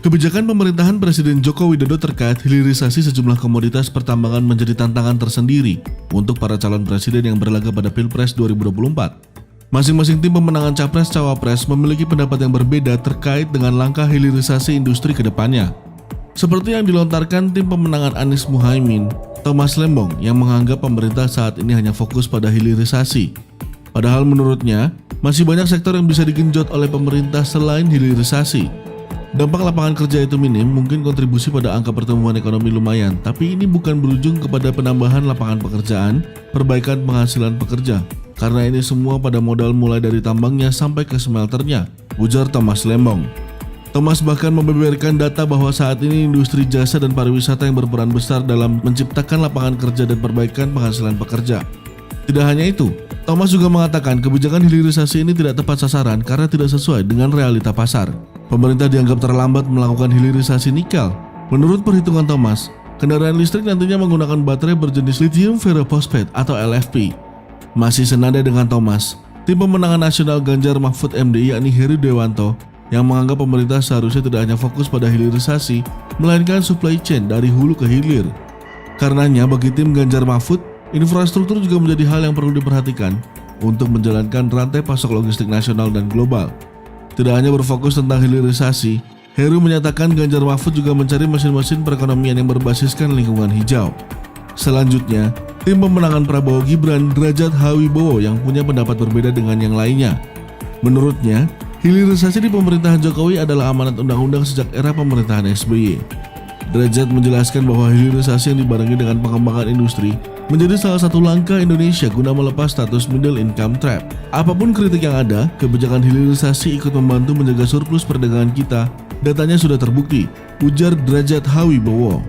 Kebijakan pemerintahan Presiden Joko Widodo terkait hilirisasi sejumlah komoditas pertambangan menjadi tantangan tersendiri untuk para calon presiden yang berlaga pada Pilpres 2024. Masing-masing tim pemenangan Capres-Cawapres memiliki pendapat yang berbeda terkait dengan langkah hilirisasi industri ke depannya. Seperti yang dilontarkan tim pemenangan Anies Muhaimin, Thomas Lembong yang menganggap pemerintah saat ini hanya fokus pada hilirisasi. Padahal menurutnya, masih banyak sektor yang bisa digenjot oleh pemerintah selain hilirisasi. Dampak lapangan kerja itu minim, mungkin kontribusi pada angka pertumbuhan ekonomi lumayan, tapi ini bukan berujung kepada penambahan lapangan pekerjaan, perbaikan penghasilan pekerja. Karena ini semua pada modal mulai dari tambangnya sampai ke smelternya, ujar Thomas Lembong. Thomas bahkan membeberkan data bahwa saat ini industri jasa dan pariwisata yang berperan besar dalam menciptakan lapangan kerja dan perbaikan penghasilan pekerja. Tidak hanya itu, Thomas juga mengatakan kebijakan hilirisasi ini tidak tepat sasaran karena tidak sesuai dengan realita pasar. Pemerintah dianggap terlambat melakukan hilirisasi nikel. Menurut perhitungan Thomas, kendaraan listrik nantinya menggunakan baterai berjenis lithium ferrophosphate atau LFP. Masih senada dengan Thomas, tim pemenangan nasional Ganjar Mahfud MD yakni Heru Dewanto yang menganggap pemerintah seharusnya tidak hanya fokus pada hilirisasi, melainkan supply chain dari hulu ke hilir. Karenanya bagi tim Ganjar Mahfud, infrastruktur juga menjadi hal yang perlu diperhatikan untuk menjalankan rantai pasok logistik nasional dan global. Tidak hanya berfokus tentang hilirisasi, Heru menyatakan Ganjar Mahfud juga mencari mesin-mesin perekonomian yang berbasiskan lingkungan hijau. Selanjutnya, tim pemenangan Prabowo Gibran Derajat Hawibowo yang punya pendapat berbeda dengan yang lainnya. Menurutnya, hilirisasi di pemerintahan Jokowi adalah amanat undang-undang sejak era pemerintahan SBY. Derajat menjelaskan bahwa hilirisasi yang dibarengi dengan pengembangan industri menjadi salah satu langkah Indonesia guna melepas status middle income trap. Apapun kritik yang ada, kebijakan hilirisasi ikut membantu menjaga surplus perdagangan kita. Datanya sudah terbukti, ujar Derajat Hawibowo.